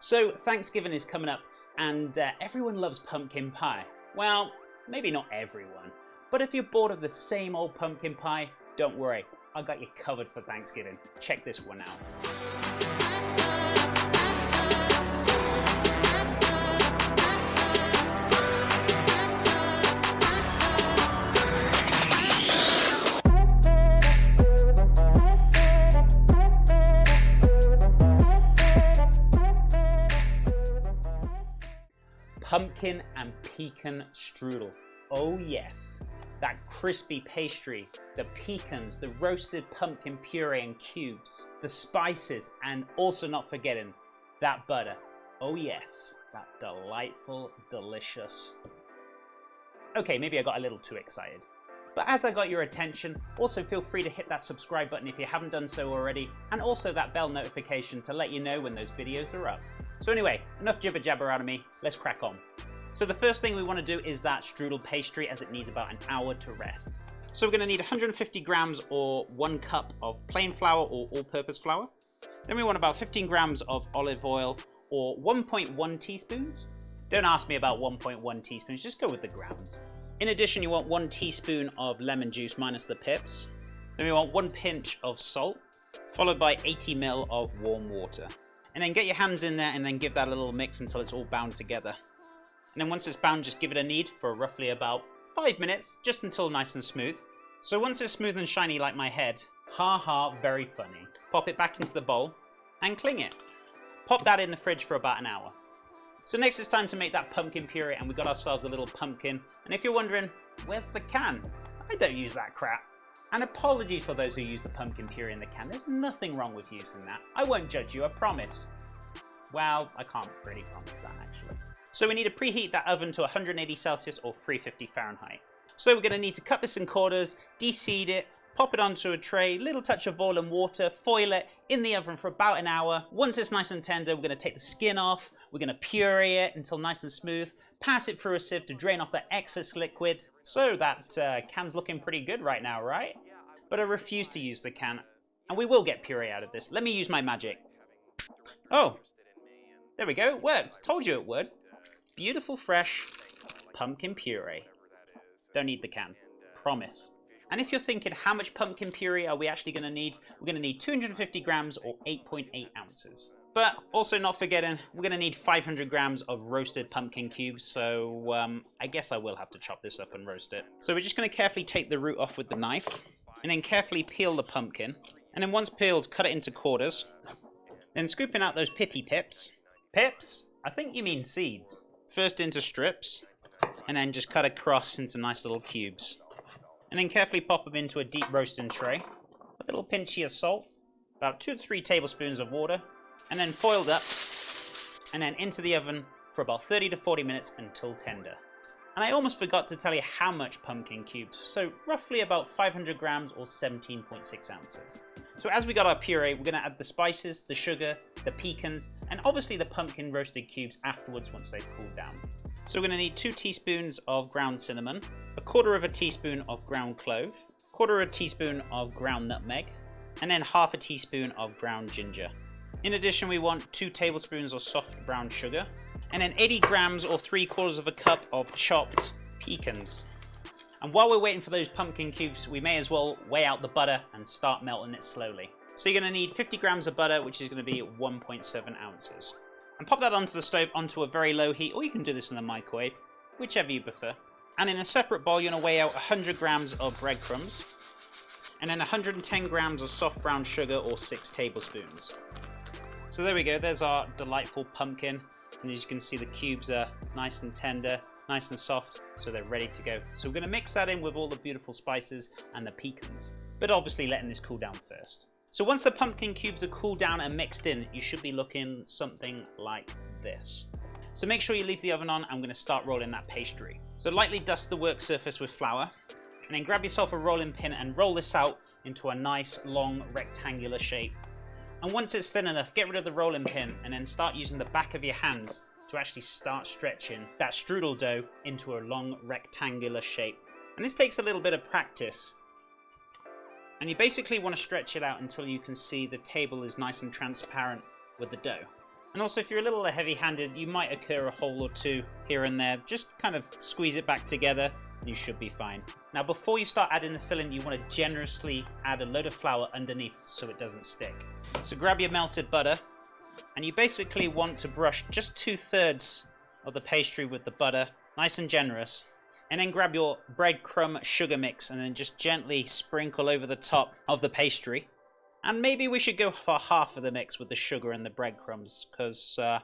So Thanksgiving is coming up and everyone loves pumpkin pie. Well, maybe not everyone, but if you're bored of the same old pumpkin pie, don't worry, I got you covered for Thanksgiving. Check this one out. Pumpkin and pecan strudel. Oh yes, that crispy pastry, the pecans, the roasted pumpkin puree in cubes, the spices, and also not forgetting that butter. Oh yes, that delightful, delicious. Okay, maybe I got a little too excited. But as I got your attention, also feel free to hit that subscribe button if you haven't done so already, and also that bell notification to let you know when those videos are up. So anyway, enough jibber jabber out of me, let's crack on. So the first thing we want to do is that strudel pastry, as it needs about an hour to rest. So we're going to need 150 grams or 1 cup of plain flour or all-purpose flour. Then we want about 15 grams of olive oil or 1.1 teaspoons. Don't ask me about 1.1 teaspoons, just go with the grams. In addition, you want 1 teaspoon of lemon juice minus the pips. Then we want 1 pinch of salt, followed by 80 ml of warm water. And then get your hands in there and then give that a little mix until it's all bound together. And then once it's bound, just give it a knead for roughly about 5 minutes, just until nice and smooth. So once it's smooth and shiny like my head, ha ha, very funny. Pop it back into the bowl and cling it. Pop that in the fridge for about an hour. So next it's time to make that pumpkin puree, and we got ourselves a little pumpkin. And if you're wondering, where's the can? I don't use that crap. And apologies for those who use the pumpkin puree in the can. There's nothing wrong with using that. I won't judge you, I promise. Well, I can't really promise that actually. So we need to preheat that oven to 180 Celsius or 350 Fahrenheit. So we're going to need to cut this in quarters, de-seed it, pop it onto a tray, little touch of oil and water, foil it in the oven for about an hour. Once it's nice and tender, we're going to take the skin off, we're going to puree it until nice and smooth, pass it through a sieve to drain off the excess liquid. So that can's looking pretty good right now, right? But I refuse to use the can, and we will get puree out of this. Let me use my magic. Oh, there we go, it worked. Told you it would. Beautiful, fresh pumpkin puree. Don't need the can, promise. And if you're thinking, how much pumpkin puree are we actually going to need? We're going to need 250 grams or 8.8 ounces. But also not forgetting, we're going to need 500 grams of roasted pumpkin cubes. So I guess I will have to chop this up and roast it. So we're just going to carefully take the root off with the knife. And then carefully peel the pumpkin. And then once peeled, cut it into quarters. Then scooping out those pippy pips. Pips? I think you mean seeds. First into strips. And then just cut across into nice little cubes. And then carefully pop them into a deep roasting tray. A little pinch of salt, about 2 to 3 tablespoons of water, and then foiled up, and then into the oven for about 30 to 40 minutes until tender. And I almost forgot to tell you how much pumpkin cubes, so roughly about 500 grams or 17.6 ounces. So as we got our puree, we're going to add the spices, the sugar, the pecans, and obviously the pumpkin roasted cubes afterwards once they've cooled down. So we're going to need 2 teaspoons of ground cinnamon, 1/4 teaspoon of ground clove, 1/4 teaspoon of ground nutmeg, and then 1/2 teaspoon of ground ginger. In addition, we want 2 tablespoons of soft brown sugar, and then 80 grams or 3/4 cup of chopped pecans. And while we're waiting for those pumpkin cubes, we may as well weigh out the butter and start melting it slowly. So you're going to need 50 grams of butter, which is going to be 1.7 ounces. And pop that onto the stove onto a very low heat, or you can do this in the microwave, whichever you prefer. And in a separate bowl, you're going to weigh out 100 grams of breadcrumbs, and then 110 grams of soft brown sugar or 6 tablespoons. So there we go, there's our delightful pumpkin. And as you can see, the cubes are nice and tender, nice and soft, so they're ready to go. So we're going to mix that in with all the beautiful spices and the pecans, but obviously letting this cool down first. So once the pumpkin cubes are cooled down and mixed in, you should be looking something like this. So make sure you leave the oven on. I'm going to start rolling that pastry. So lightly dust the work surface with flour, and then grab yourself a rolling pin and roll this out into a nice long rectangular shape. And once it's thin enough, get rid of the rolling pin and then start using the back of your hands to actually start stretching that strudel dough into a long rectangular shape. And this takes a little bit of practice. And you basically want to stretch it out until you can see the table is nice and transparent with the dough. And also, if you're a little heavy-handed, you might occur a hole or two here and there. Just kind of squeeze it back together, and you should be fine. Now, before you start adding the filling, you want to generously add a load of flour underneath so it doesn't stick. So grab your melted butter, and you basically want to brush just 2/3 of the pastry with the butter, nice and generous. And then grab your breadcrumb sugar mix and then just gently sprinkle over the top of the pastry. And maybe we should go for half of the mix with the sugar and the breadcrumbs, because I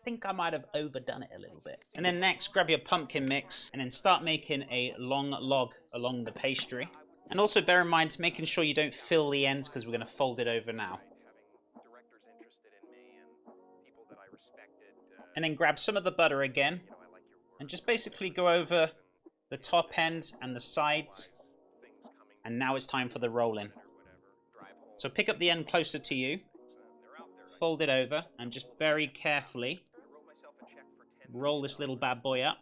think I might have overdone it a little bit. And then next, grab your pumpkin mix and then start making a long log along the pastry. And also bear in mind, making sure you don't fill the ends, because we're going to fold it over now. And then grab some of the butter again and just basically go over the top end and the sides. And now it's time for the rolling. So pick up the end closer to you, fold it over, and just very carefully roll this little bad boy up,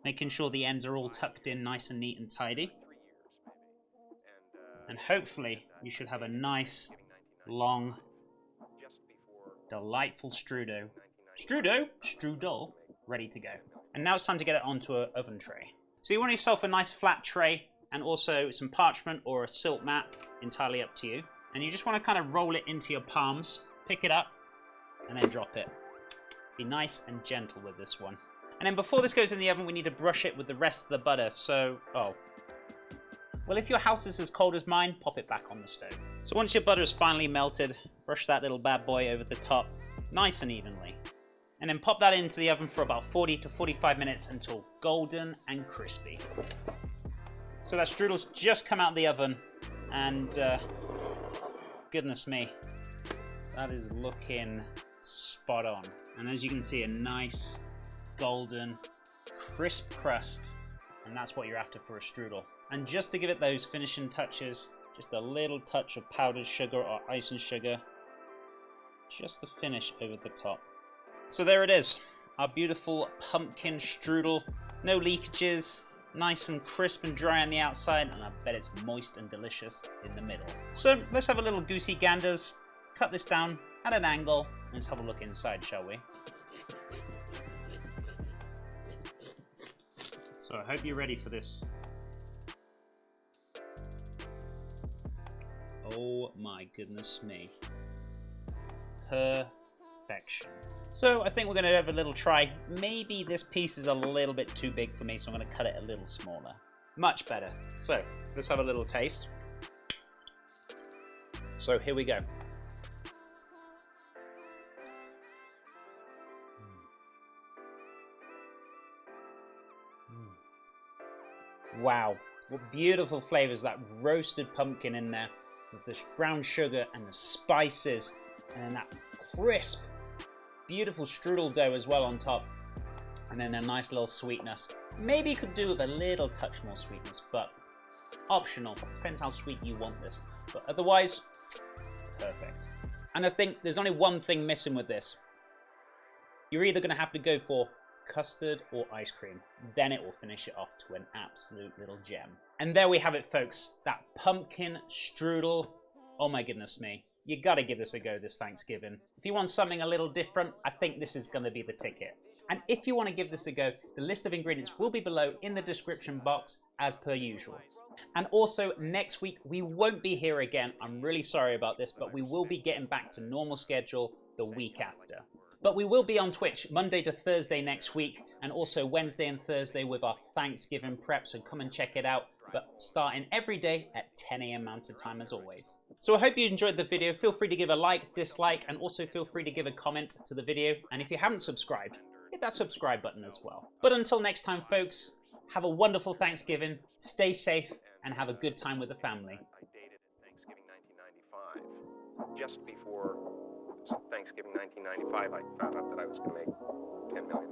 making sure the ends are all tucked in nice and neat and tidy. And hopefully you should have a nice, long, delightful strudel ready to go. And now it's time to get it onto an oven tray. So you want yourself a nice flat tray, and also some parchment or a silk mat, entirely up to you. And you just want to kind of roll it into your palms, pick it up, and then drop it. Be nice and gentle with this one. And then before this goes in the oven, we need to brush it with the rest of the butter. So, well, if your house is as cold as mine, pop it back on the stove. So once your butter is finally melted, brush that little bad boy over the top, nice and evenly. And then pop that into the oven for about 40 to 45 minutes until golden and crispy. So that strudel's just come out of the oven, and goodness me, that is looking spot on. And as you can see, a nice golden crisp crust, and that's what you're after for a strudel. And just to give it those finishing touches, just a little touch of powdered sugar or icing sugar, just to finish over the top. So there it is, our beautiful pumpkin strudel. No leakages, nice and crisp and dry on the outside, and I bet it's moist and delicious in the middle. So let's have a little goosey ganders, cut this down at an angle, and let's have a look inside, shall we? So I hope you're ready for this. Oh my goodness me. Perfection. So I think we're going to have a little try. Maybe this piece is a little bit too big for me, so I'm going to cut it a little smaller. Much better. So let's have a little taste. So here we go. Wow, what beautiful flavors. That roasted pumpkin in there with the brown sugar and the spices, and then that crisp, beautiful strudel dough as well on top, and then a nice little sweetness. Maybe you could do with a little touch more sweetness, but optional. Depends how sweet you want this, but otherwise, perfect. And I think there's only one thing missing with this. You're either going to have to go for custard or ice cream, then it will finish it off to an absolute little gem. And there we have it, folks, that pumpkin strudel. Oh my goodness me, you gotta give this a go this Thanksgiving. If you want something a little different, I think this is gonna be the ticket. And if you want to give this a go, the list of ingredients will be below in the description box as per usual. And also next week we won't be here again. I'm really sorry about this, but we will be getting back to normal schedule the week after. But we will be on Twitch Monday to Thursday next week, and also Wednesday and Thursday with our Thanksgiving prep, so come and check it out. But starting every day at 10 AM Mountain Time as always. So I hope you enjoyed the video. Feel free to give a like, dislike, and also feel free to give a comment to the video. And if you haven't subscribed, hit that subscribe button as well. But until next time, folks, have a wonderful Thanksgiving, stay safe, and have a good time with the family. I dated Thanksgiving 1995. Just before Thanksgiving 1995, I found out that I was going to make $10 million.